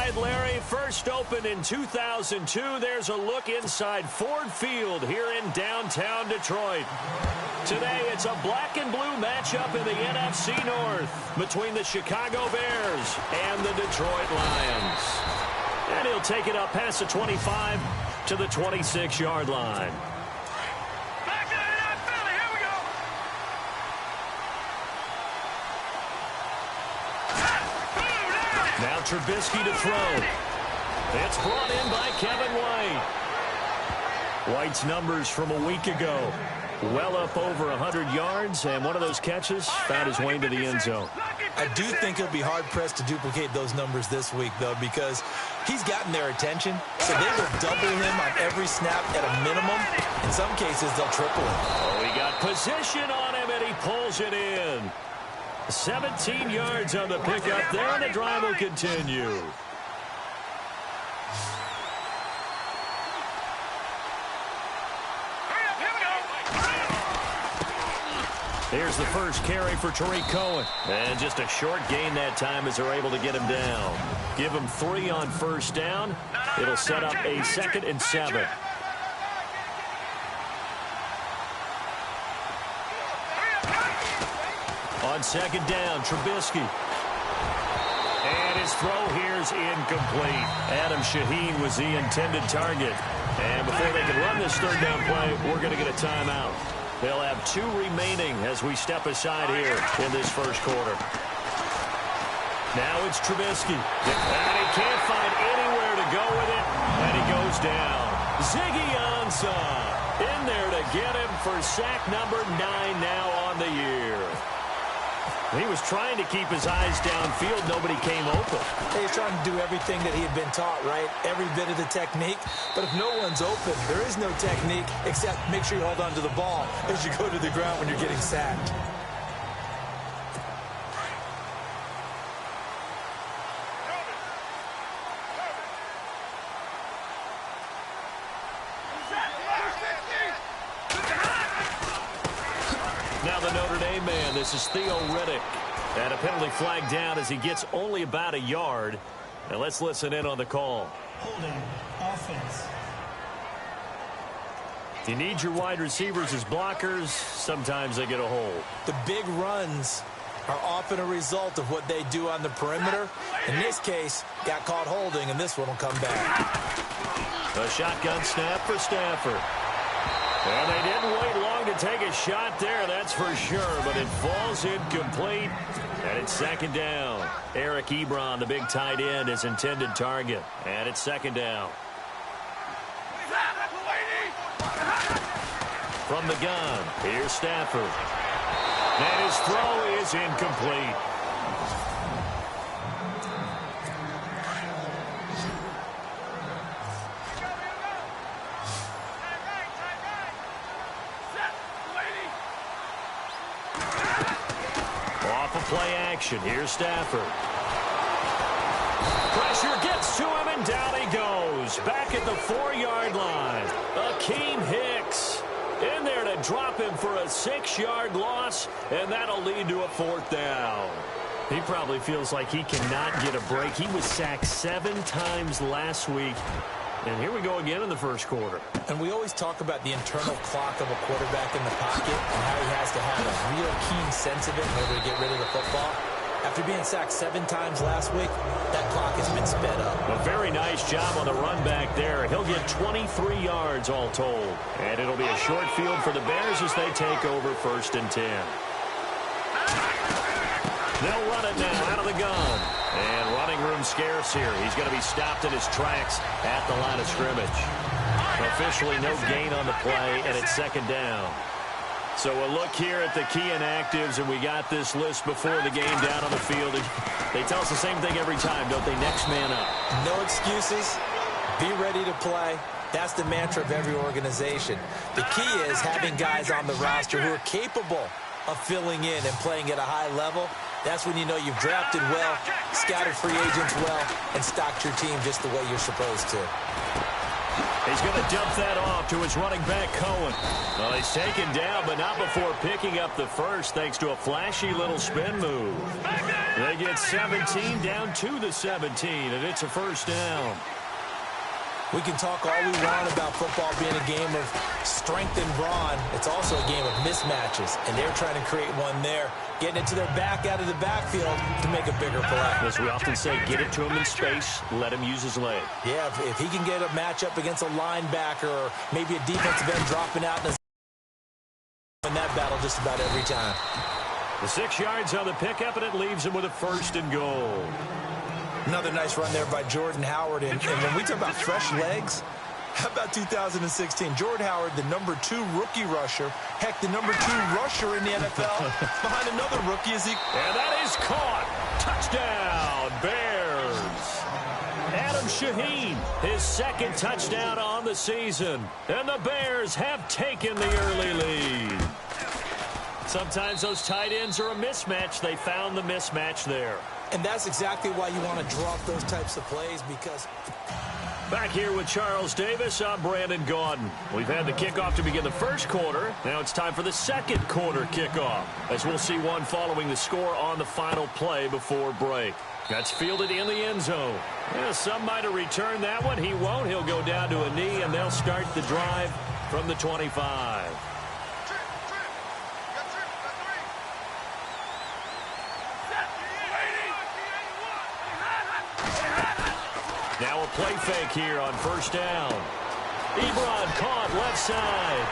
right, Larry, first opened in 2002. There's a look inside Ford Field here in downtown Detroit. Today, it's a black and blue matchup in the NFC North between the Chicago Bears and the Detroit Lions. And he'll take it up past the 25 to the 26-yard line. Now Trubisky to throw. It's brought in by Kevin White. White's numbers from a week ago. Well up over 100 yards, and one of those catches found his way into the end zone. I do think he'll be hard-pressed to duplicate those numbers this week, though, because he's gotten their attention, so they will double him on every snap at a minimum. In some cases, they'll triple him. Oh, he got position on him, and he pulls it in. 17 yards on the pickup there, and the drive will continue. Here's the first carry for Tariq Cohen. And just a short gain that time as they're able to get him down. Give him 3 on first down. It'll set up a 2nd and 7. On 2nd down, Trubisky. And his throw here is incomplete. Adam Shaheen was the intended target. And before they can run this 3rd down play, we're going to get a timeout. They'll have 2 remaining as we step aside here in this first quarter. Now it's Trubisky. And he can't find anywhere to go with it. And he goes down. Ziggy Ansah in there to get him for sack number 9 now on the year. He was trying to keep his eyes downfield. Nobody came open. He's trying to do everything that he had been taught, right? Every bit of the technique. But if no one's open, there is no technique except make sure you hold on to the ball as you go to the ground when you're getting sacked. Now the Notre Dame man, this is Theo Riddick. And a penalty flag down as he gets only about a yard. Now let's listen in on the call. Holding offense. You need your wide receivers as blockers. Sometimes they get a hold. The big runs are often a result of what they do on the perimeter. In this case, got caught holding, and this one will come back. A shotgun snap for Stafford. And they didn't wait long to take a shot there, that's for sure, but it falls incomplete, and it's 2nd down. Eric Ebron, the big tight end, is intended target, and it's 2nd down. From the gun, here's Stafford. And his throw is incomplete. Play action. Here's Stafford. Pressure gets to him, and down he goes. Back at the 4-yard line. Akeem Hicks in there to drop him for a 6-yard loss, and that'll lead to a 4th down. He probably feels like he cannot get a break. He was sacked 7 times last week. And here we go again in the first quarter. And we always talk about the internal clock of a quarterback in the pocket and how he has to have a real keen sense of it in order to get rid of the football. After being sacked 7 times last week, that clock has been sped up. A very nice job on the run back there. He'll get 23 yards all told. And it'll be a short field for the Bears as they take over 1st and 10. They'll run it now out of the gun. And running room scarce here. He's going to be stopped in his tracks at the line of scrimmage. Officially no gain on the play, and it's 2nd down. So a look here at the key inactives, and we got this list before the game down on the field. They tell us the same thing every time, don't they? Next man up. No excuses. Be ready to play. That's the mantra of every organization. The key is having guys on the roster who are capable of filling in and playing at a high level. That's when you know you've drafted well, scouted free agents well, and stocked your team just the way you're supposed to. He's going to dump that off to his running back, Cohen. Well, he's taken down, but not before picking up the first, thanks to a flashy little spin move. They get 17 down to the 17, and it's a first down. We can talk all we want about football being a game of strength and brawn. It's also a game of mismatches, and they're trying to create one there, getting it to their back out of the backfield to make a bigger play. As we often say, get it to him in space, let him use his leg. Yeah, if he can get a matchup against a linebacker or maybe a defensive end dropping out in that battle just about every time. The 6 yards on the pickup, and it leaves him with a first and goal. Another nice run there by Jordan Howard. And when we talk about fresh legs, how about 2016? Jordan Howard, the #2 rookie rusher. Heck, the #2 rusher in the NFL. Behind another rookie is he. And that is caught. Touchdown, Bears. Adam Shaheen, his second touchdown on the season. And the Bears have taken the early lead. Sometimes those tight ends are a mismatch. They found the mismatch there. And that's exactly why you want to draw up those types of plays, because... Back here with Charles Davis, I'm Brandon Gaudin. We've had the kickoff to begin the first quarter. Now it's time for the second quarter kickoff, as we'll see one following the score on the final play before break. That's fielded in the end zone. Yeah, some might have returned that one. He won't. He'll go down to a knee, and they'll start the drive from the 25. Now a play fake here on first down. Ebron caught left side.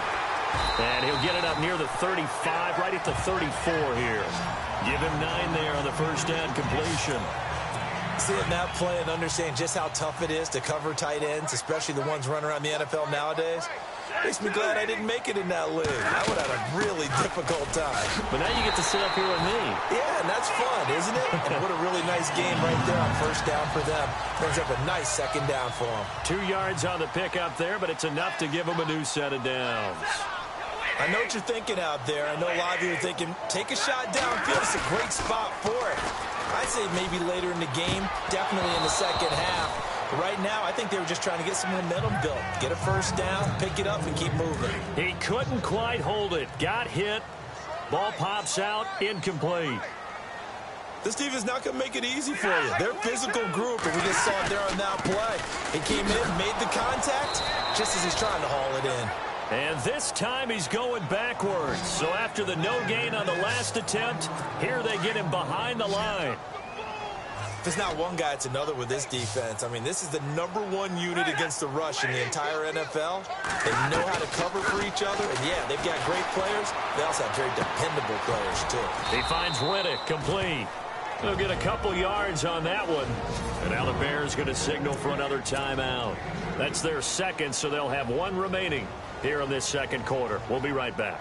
And he'll get it up near the 35, right at the 34 here. Give him 9 there on the first down completion. Seeing that play and understand just how tough it is to cover tight ends, especially the ones running around the NFL nowadays, makes me glad I didn't make it in that league. I would have had a really difficult time. But now you get to sit up here with me. Yeah, and that's fun, isn't it? And what a really nice game right there on first down for them. Brings up a nice second down for them. 2 yards on the pickup there, but it's enough to give them a new set of downs. I know what you're thinking out there. I know a lot of you are thinking, take a shot downfield. It's a great spot for it. I'd say maybe later in the game, definitely in the second half. But right now, I think they were just trying to get some momentum built. Get a first down, pick it up, and keep moving. He couldn't quite hold it. Got hit. Ball pops out. Incomplete. This defense not going to make it easy for you. They're a physical group, and we just saw it there on that play. He came in, made the contact, just as he's trying to haul it in. And this time he's going backwards. So after the no gain on the last attempt, here they get him behind the line. If it's not one guy, it's another with this defense. I mean, this is the #1 unit against the rush in the entire NFL. They know how to cover for each other. And, yeah, they've got great players. They also have very dependable players, too. He finds Riddick complete. They'll get a couple yards on that one. And now the Bears going to signal for another timeout. That's their second, so they'll have one remaining here in this second quarter. We'll be right back.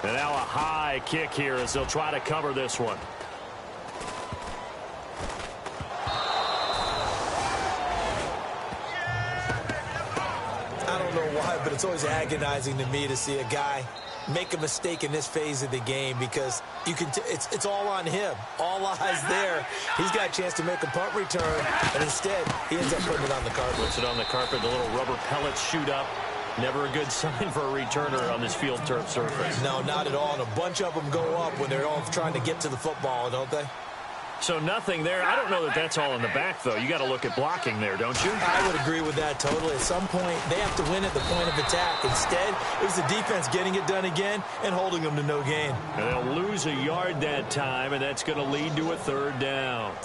And now a high kick here as they'll try to cover this one. I don't know why, but it's always agonizing to me to see a guy make a mistake in this phase of the game, because you can it's all on him. All eyes there. He's got a chance to make a punt return, and instead he ends up putting it on the carpet. Puts it on the carpet. The little rubber pellets shoot up. Never a good sign for a returner on this field turf surface. No, not at all. And a bunch of them go up when they're all trying to get to the football, don't they? So nothing there. I don't know that that's all in the back, though. You got to look at blocking there, don't you? I would agree with that totally. At some point, they have to win at the point of attack. Instead, it was the defense getting it done again and holding them to no gain. And they'll lose a yard that time, and that's going to lead to a third down.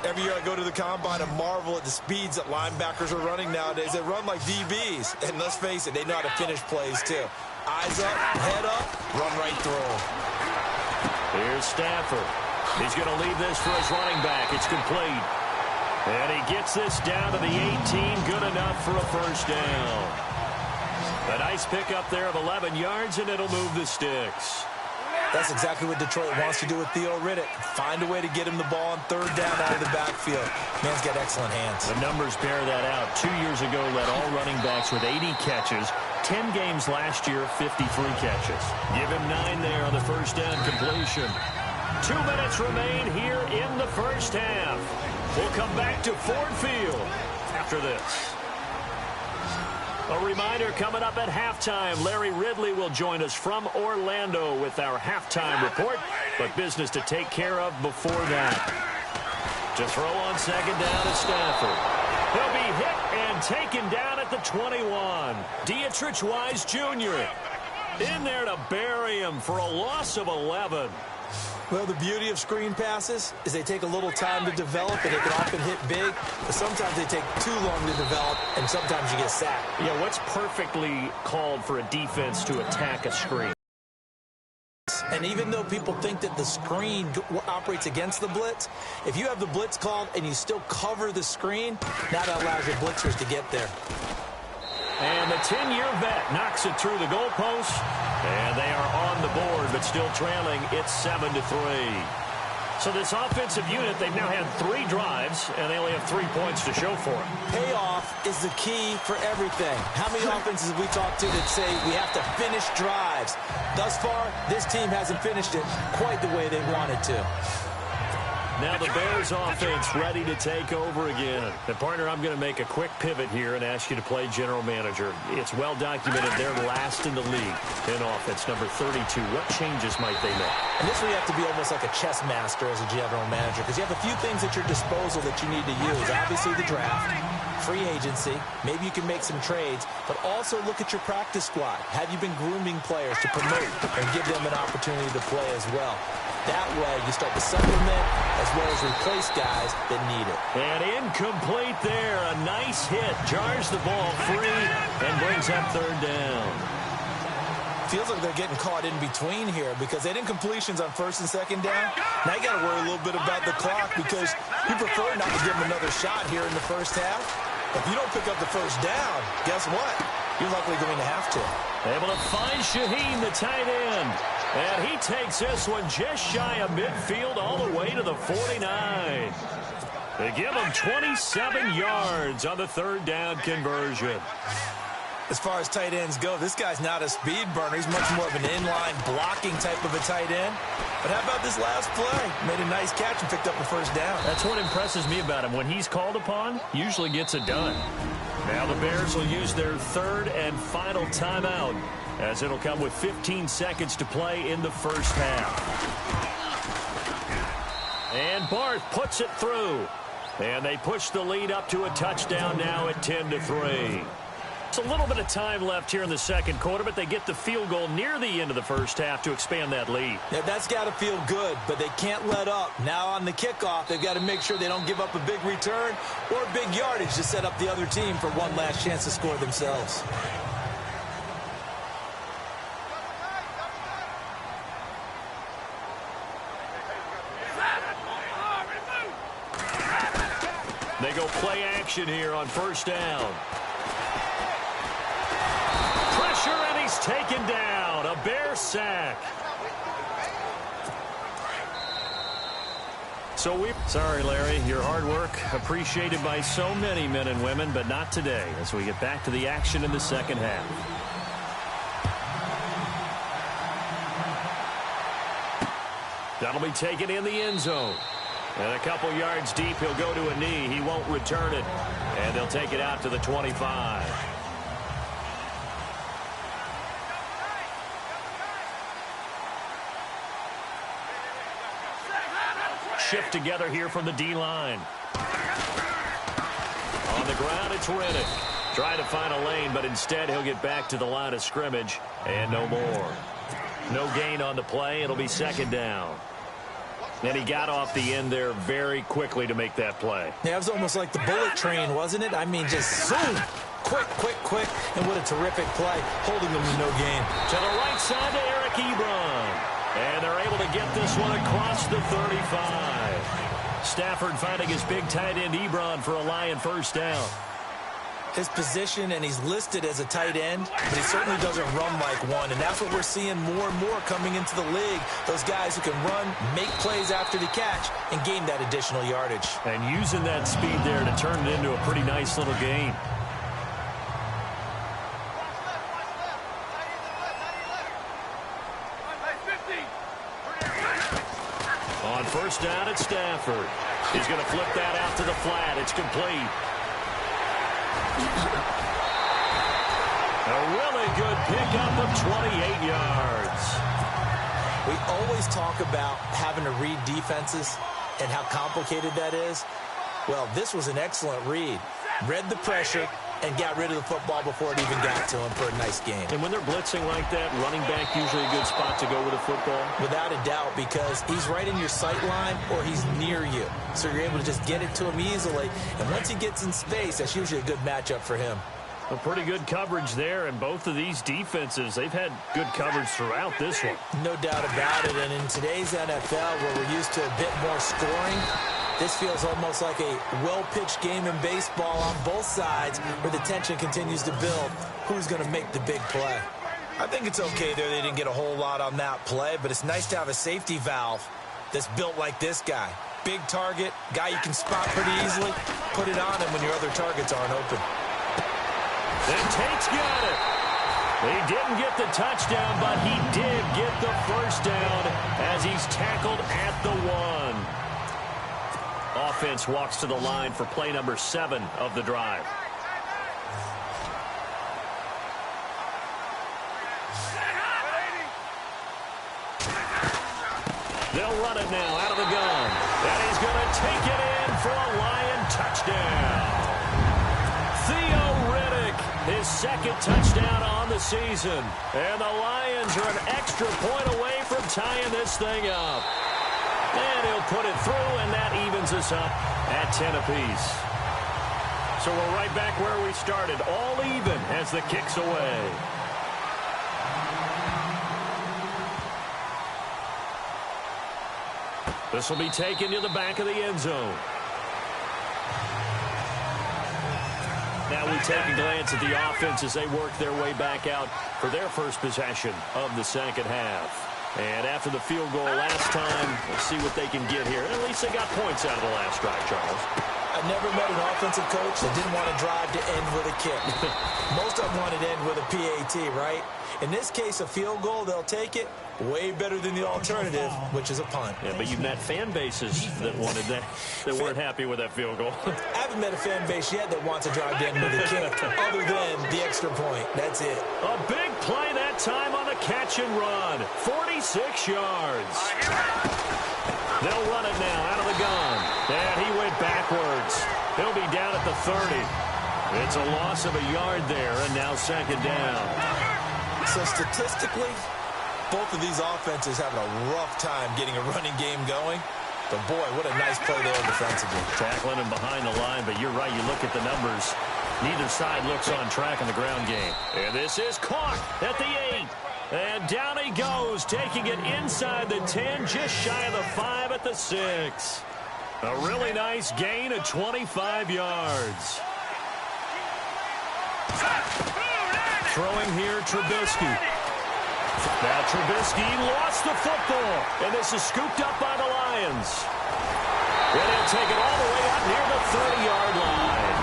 Every year I go to the combine and marvel at the speeds that linebackers are running nowadays. They run like DBs. And let's face it, they know how to finish plays, too. Eyes up, head up, run right through. Here's Stafford. He's going to leave this for his running back. It's complete. And he gets this down to the 18. Good enough for a first down. A nice pickup there of 11 yards, and it'll move the sticks. That's exactly what Detroit wants to do with Theo Riddick. Find a way to get him the ball on third down out of the backfield. Man's got excellent hands. The numbers bear that out. 2 years ago, led all running backs with 80 catches. 10 games last year, 53 catches. Give him 9 there on the first down completion. 2 minutes remain here in the first half. We'll come back to Ford Field after this. A reminder, coming up at halftime, Larry Ridley will join us from Orlando with our halftime report, but business to take care of before that. To throw on second down is Stafford. He'll be hit and taken down at the 21. Dietrich Wise Jr. in there to bury him for a loss of 11. Well, the beauty of screen passes is they take a little time to develop, and they can often hit big, but sometimes they take too long to develop, and sometimes you get sacked. Yeah, what's perfectly called for a defense to attack a screen? And even though people think that the screen operates against the blitz, if you have the blitz called and you still cover the screen, now that allows your blitzers to get there. And the 10-year vet knocks it through the goalpost, and they are on the board, but still trailing. It's 7-3. So this offensive unit, they've now had 3 drives, and they only have 3 points to show for it. Payoff is the key for everything. How many offenses have we talked to that say we have to finish drives? Thus far, this team hasn't finished it quite the way they wanted to. Now the Bears offense ready to take over again. And partner, I'm going to make a quick pivot here and ask you to play general manager. It's well documented they're last in the league in offense, number 32. What changes might they make? And this where you have to be almost like a chess master as a general manager, because you have a few things at your disposal that you need to use. Obviously the draft, free agency, maybe you can make some trades, but also look at your practice squad. Have you been grooming players to promote and give them an opportunity to play as well? That way, you start to supplement as well as replace guys that need it. And incomplete there. A nice hit. Jars the ball free and brings up third down. Feels like they're getting caught in between here because they didn't completions on first and second down. Now you got to worry a little bit about the clock because you prefer not to give them another shot here in the first half. If you don't pick up the first down, guess what? You're likely going to have to. Able to find Shaheen, the tight end. And he takes this one just shy of midfield all the way to the 49. They give him 27 yards on the third down conversion. As far as tight ends go, this guy's not a speed burner. He's much more of an inline blocking type of a tight end. But how about this last play? Made a nice catch and picked up the first down. That's what impresses me about him. When he's called upon, usually gets it done. Now the Bears will use their third and final timeout, as it'll come with 15 seconds to play in the first half. And Barth puts it through. And they push the lead up to a touchdown now at 10-3. It's a little bit of time left here in the second quarter, but they get the field goal near the end of the first half to expand that lead. Yeah, that's got to feel good, but they can't let up. Now on the kickoff, they've got to make sure they don't give up a big return or big yardage to set up the other team for one last chance to score themselves. They go play action here on first down. Pressure, and he's taken down. A Bear sack. Sorry, Larry, your hard work appreciated by so many men and women, but not today as we get back to the action in the second half. That'll be taken in the end zone. And a couple yards deep, he'll go to a knee. He won't return it. And they'll take it out to the 25. Shift together here from the D-line. On the ground, it's Reddick. Trying to find a lane, but instead he'll get back to the line of scrimmage. And no more. No gain on the play. It'll be second down. And he got off the end there very quickly to make that play. Yeah, it was almost like the bullet train, wasn't it? I mean, just zoom. Quick, quick, quick. And what a terrific play. Holding them to no gain. To the right side to Eric Ebron. And they're able to get this one across the 35. Stafford finding his big tight end Ebron for a Lion first down. His position, and he's listed as a tight end, but he certainly doesn't run like one, and that's what we're seeing more and more coming into the league. Those guys who can run, make plays after the catch, and gain that additional yardage. And using that speed there to turn it into a pretty nice little gain. first down at Stafford. He's going to flip that out to the flat. It's complete. A really good pickup of 28 yards. We always talk about having to read defenses and how complicated that is. Well, this was an excellent read. Read the pressure and got rid of the football before it even got to him for a nice game. And when they're blitzing like that, running back usually a good spot to go with a football? Without a doubt, because he's right in your sight line or he's near you. So you're able to just get it to him easily. And once he gets in space, that's usually a good matchup for him. A pretty good coverage there, and both of these defenses, they've had good coverage throughout this one. No doubt about it, and in today's NFL, where we're used to a bit more scoring, this feels almost like a well-pitched game in baseball on both sides where the tension continues to build. Who's going to make the big play? I think it's okay there. They didn't get a whole lot on that play, but it's nice to have a safety valve that's built like this guy. Big target, guy you can spot pretty easily. Put it on him when your other targets aren't open. And Tate's got it. He didn't get the touchdown, but he did get the first down as he's tackled at the 1. Offense walks to the line for play number 7 of the drive. They'll run it now out of the gun. And he's going to take it in for a Lion touchdown. His second touchdown on the season. And the Lions are an extra point away from tying this thing up. And he'll put it through, and that evens us up at 10 apiece. So we're right back where we started, all even as the kick's away. This will be taken to the back of the end zone. Now we take a glance at the offense as they work their way back out for their first possession of the second half. And after the field goal last time, we'll see what they can get here. At least they got points out of the last drive, Charles. I never met an offensive coach that didn't want to drive to end with a kick. Most of them wanted to end with a PAT, right? In this case, a field goal, they'll take it. Way better than the alternative, which is a punt. Yeah, but you've met fan bases that wanted that, that weren't happy with that field goal. I haven't met a fan base yet that wants to drive to end with a kick, other than the extra point. That's it. A big play that time on the catch and run. 46 yards. They'll run it now out of the gun. And he went backwards. He'll be down at the 30. It's a loss of a yard there, and now second down. So statistically, both of these offenses having a rough time getting a running game going. But, boy, what a nice play there defensively. Tackling him behind the line, but you're right. You look at the numbers. Neither side looks on track in the ground game. And this is caught at the 8. And down he goes, taking it inside the 10, just shy of the 5 at the 6. A really nice gain of 25 yards. Throwing here, Trubisky. Now Trubisky lost the football, and this is scooped up by the Lions. And he'll take it all the way out near the 30-yard line.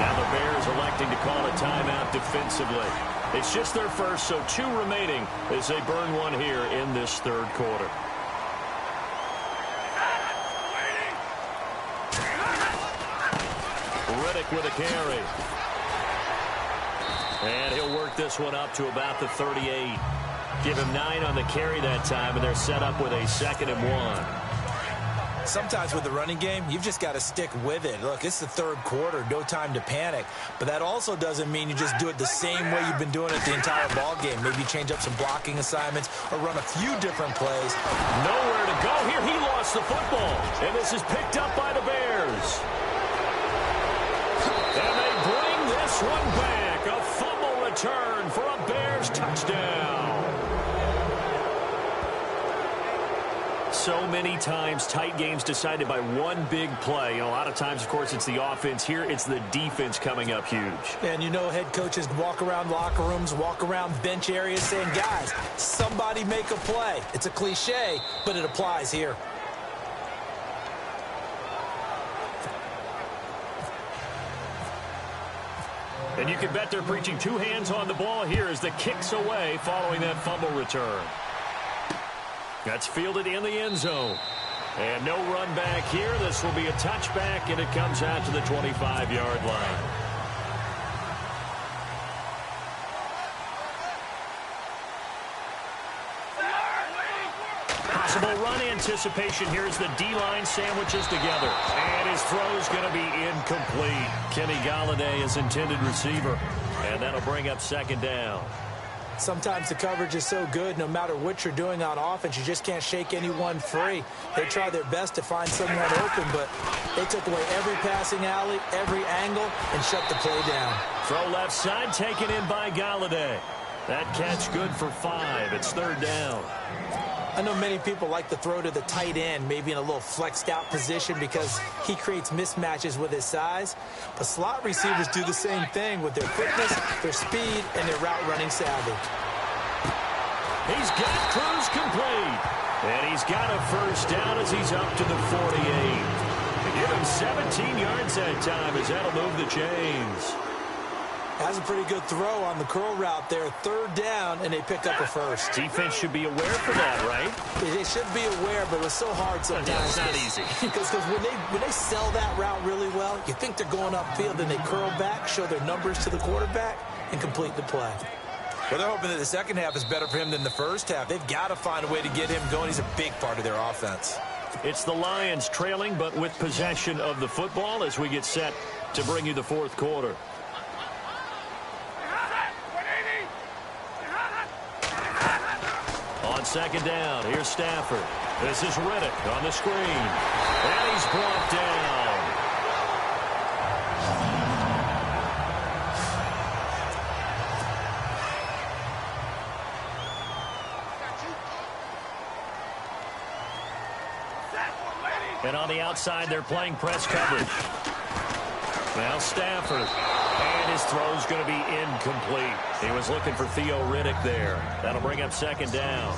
Now the Bears electing to call a timeout defensively. It's just their first, so 2 remaining as they burn one here in this third quarter. Riddick with a carry. And he'll work this one up to about the 38. Give him 9 on the carry that time, and they're set up with a 2nd and 1. Sometimes with the running game, you've just got to stick with it. Look, it's the third quarter, no time to panic. But that also doesn't mean you just do it the same way you've been doing it the entire ball game. Maybe change up some blocking assignments or run a few different plays. Nowhere to go here. He lost the football. And this is picked up by the Bears. And they bring this one back. A fumble return for a Bears touchdown. So many times, tight games decided by one big play. A lot of times, of course, it's the offense. Here, it's the defense coming up huge. And you know head coaches walk around locker rooms, walk around bench areas saying, guys, somebody make a play. It's a cliche, but it applies here. And you can bet they're preaching 2 hands on the ball here as the kick's away following that fumble return. That's fielded in the end zone. And no run back here. This will be a touchback, and it comes out to the 25-yard line. Possible run anticipation. Here's the D-line sandwiches together. And his throw's going to be incomplete. Kenny Golladay is intended receiver. And that'll bring up second down. Sometimes the coverage is so good, no matter what you're doing on offense, you just can't shake anyone free. They try their best to find someone open, but they took away every passing alley, every angle, and shut the play down. Throw left side, taken in by Golladay. That catch good for 5. It's third down. I know many people like to throw to the tight end, maybe in a little flexed out position because he creates mismatches with his size. But slot receivers do the same thing with their quickness, their speed, and their route running savvy. He's got Cruz complete. And he's got a first down as he's up to the 48. To give him 17 yards that time as that'll move the chains. Has a pretty good throw on the curl route there. Third down, and they pick up a first. Defense should be aware for that, right? They should be aware, but it's so hard sometimes. Yeah, it's not easy. Because when they sell that route really well, you think they're going upfield, and they curl back, show their numbers to the quarterback, and complete the play. Well, they're hoping that the second half is better for him than the first half. They've got to find a way to get him going. He's a big part of their offense. It's the Lions trailing, but with possession of the football as we get set to bring you the fourth quarter. On second down, here's Stafford. This is Riddick on the screen. And he's brought down. And on the outside, they're playing press coverage. Now Stafford. And his throw's going to be incomplete. He was looking for Theo Riddick there. That'll bring up second down.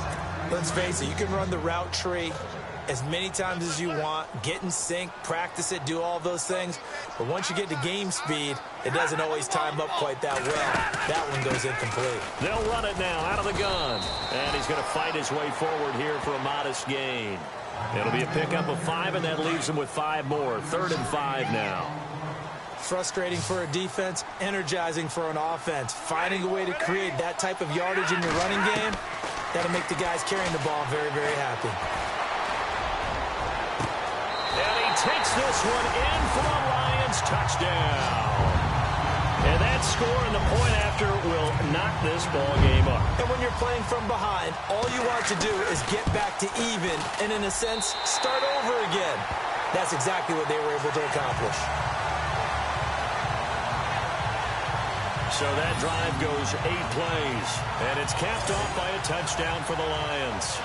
Let's face it, you can run the route tree as many times as you want, get in sync, practice it, do all those things. But once you get to game speed, it doesn't always time up quite that well. That one goes incomplete. They'll run it now out of the gun. And he's going to fight his way forward here for a modest gain. It'll be a pickup of 5, and that leaves him with 5 more. 3rd and 5 now. Frustrating for a defense, energizing for an offense. Finding a way to create that type of yardage in your running game, that'll make the guys carrying the ball very, very happy. And he takes this one in for a Lions touchdown. And that score and the point after will knock this ball game up. And when you're playing from behind, all you want to do is get back to even and, in a sense, start over again. That's exactly what they were able to accomplish. So that drive goes 8 plays, and it's capped off by a touchdown for the Lions.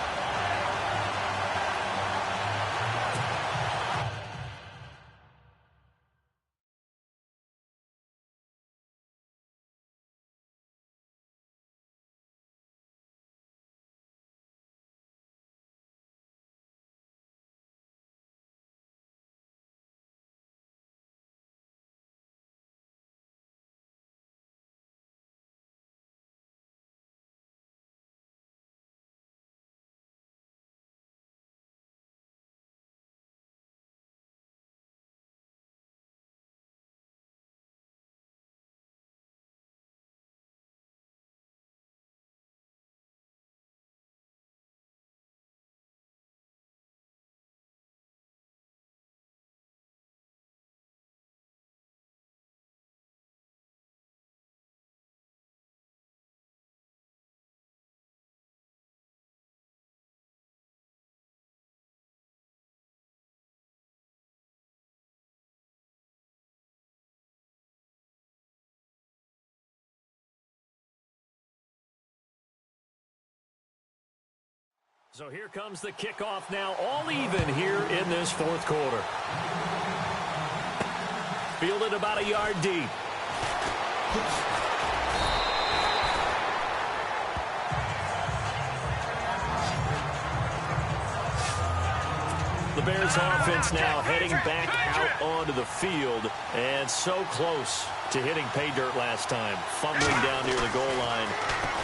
So here comes the kickoff now, all even here in this fourth quarter. Fielded about a yard deep. The Bears offense now heading back out onto the field, and so close to hitting pay dirt last time, fumbling down near the goal line.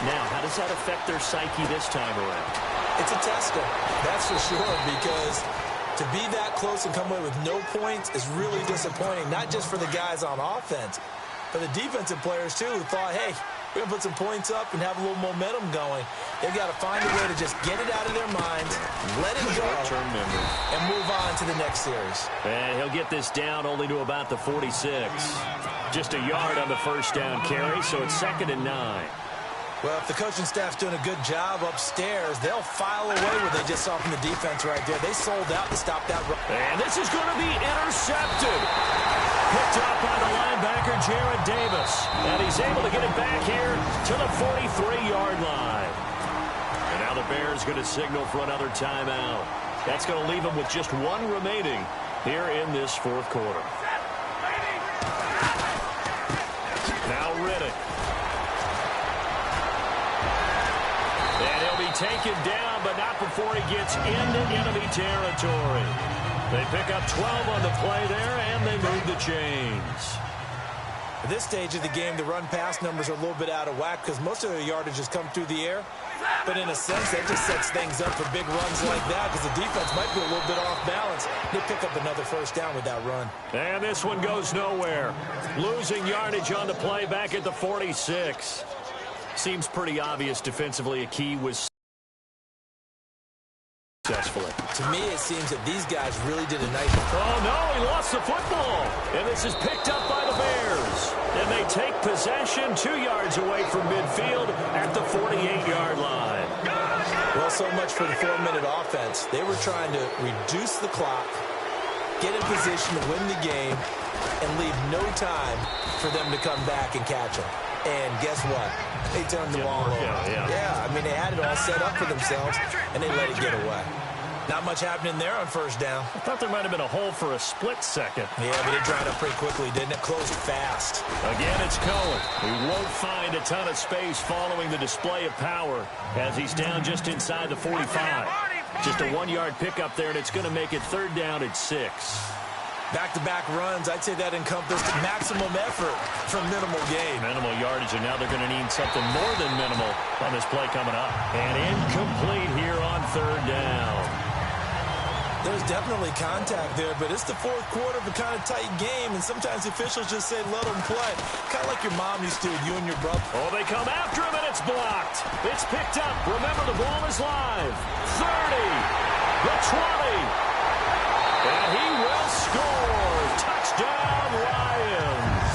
Now, how does that affect their psyche this time around? It's a tester, that's for sure, because To be that close and come away with no points is really disappointing, not just for the guys on offense, but the defensive players, too, who thought, hey, we're going to put some points up and have a little momentum going. They've got to find a way to just get it out of their minds, let it go, and move on to the next series. And he'll get this down only to about the 46. Just a yard on the first down carry, so it's 2nd and 9. Well, if the coaching staff's doing a good job upstairs, they'll file away what they just saw from the defense right there. They sold out to stop that run. And this is going to be intercepted. Picked up by the linebacker, Jared Davis. And he's able to get it back here to the 43-yard line. And now the Bears going to signal for another timeout. That's going to leave them with just one remaining here in this fourth quarter. Now Riddick. And he'll be taken down, but not before he gets into enemy territory. They pick up 12 on the play there, and they move the chains. At this stage of the game, the run-pass numbers are a little bit out of whack because most of their yardage has come through the air. But in a sense, that just sets things up for big runs like that because the defense might be a little bit off balance. They pick up another first down with that run. And this one goes nowhere. Losing yardage on the play back at the 46. Seems pretty obvious defensively a key was successfully. To me, it seems that these guys really did a nice job. Oh, no, he lost the football. And this is picked up by the Bears. And they take possession 2 yards away from midfield at the 48-yard line. Well, so much for the 4-minute offense. They were trying to reduce the clock, get in position to win the game, and leave no time for them to come back and catch them. And guess what? They turned the ball over. Yeah, I mean, they had it all set up for themselves, and they let it get away. Not much happening there on first down. I thought there might have been a hole for a split second. Yeah, but it dried up pretty quickly, didn't it? Closed fast. Again, it's Cohen. He won't find a ton of space following the display of power as he's down just inside the 45. Just a 1-yard pickup there, and it's going to make it 3rd down at 6. Back-to-back runs, I'd say that encompassed maximum effort from minimal gain. Minimal yardage, and now they're going to need something more than minimal on this play coming up. And incomplete here on 3rd down. There's definitely contact there, but it's the fourth quarter of a kind of tight game, and sometimes officials just say, let them play. Kind of like your mom used to with you and your brother. Oh, they come after him, and it's blocked. It's picked up. Remember, the ball is live. 30, the 20. And he will score. Touchdown, Lions.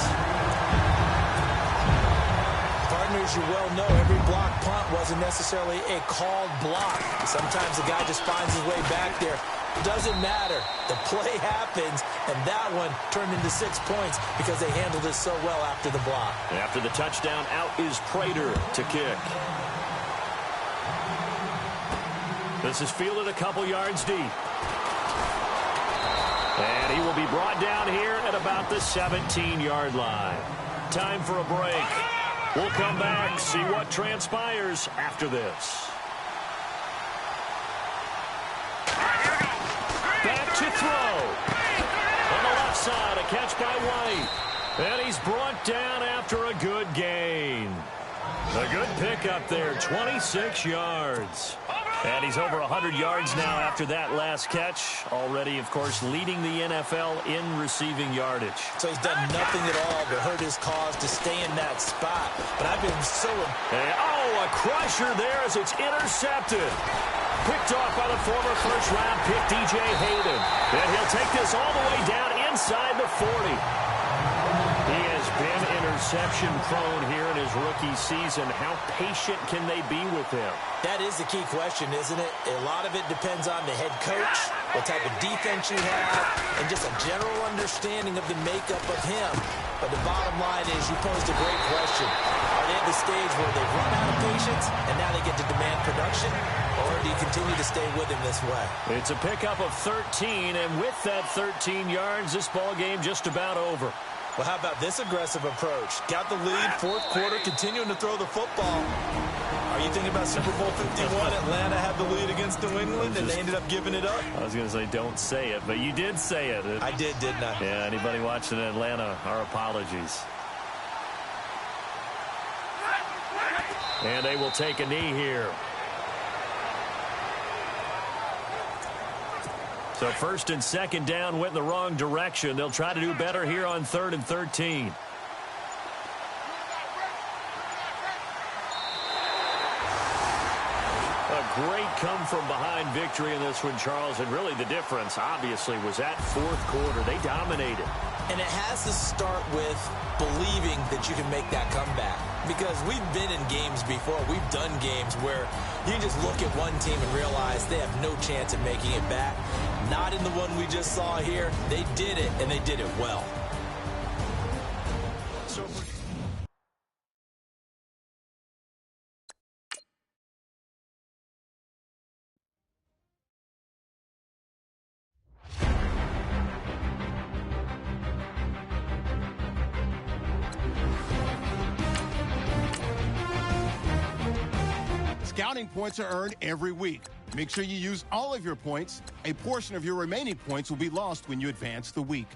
Partners, you well know every block punt wasn't necessarily a called block. Sometimes the guy just finds his way back there. Doesn't matter. The play happens, and that one turned into 6 points because they handled it so well after the block. After the touchdown, out is Prater to kick. This is fielded a couple yards deep. And he will be brought down here at about the 17-yard line. Time for a break. We'll come back, see what transpires after this. Back to throw. On the left side, a catch by White. And he's brought down after a good gain. A good pickup there, 26 yards. And he's over 100 yards now after that last catch. Already, of course, leading the NFL in receiving yardage. So he's done nothing at all to hurt his cause to stay in that spot. But I've been so... a crusher there as it's intercepted. Picked off by the former first-round pick, DJ Hayden. And he'll take this all the way down inside the 40. He has been interception-prone here in his rookie season. How patient can they be with him? That is the key question, isn't it? A lot of it depends on the head coach, what type of defense you have, and just a general understanding of the makeup of him. But the bottom line is you posed a great question. Are they at the stage where they've run out of patience and now they get to demand production? Or do you continue to stay with him this way? It's a pickup of 13, and with that 13 yards, this ball game just about over. Well, how about this aggressive approach? Got the lead, fourth quarter, continuing to throw the football. Are you thinking about Super Bowl 51? Atlanta had the lead against New England, and they ended up giving it up? I was going to say don't say it, but you did say it. I did, didn't I? Yeah, anybody watching Atlanta, our apologies. And they will take a knee here. So first and second down went in the wrong direction. They'll try to do better here on 3rd and 13. A great come-from-behind victory in this one, Charles. And really the difference, obviously, was that fourth quarter. They dominated. And it has to start with believing that you can make that comeback. Because we've been in games before. We've done games where you just look at one team and realize they have no chance of making it back. Not in the one we just saw here. They did it, and they did it well. So Scouting points are earned every week. Make sure you use all of your points. A portion of your remaining points will be lost when you advance the week.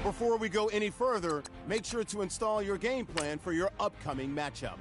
Before we go any further, make sure to install your game plan for your upcoming matchup.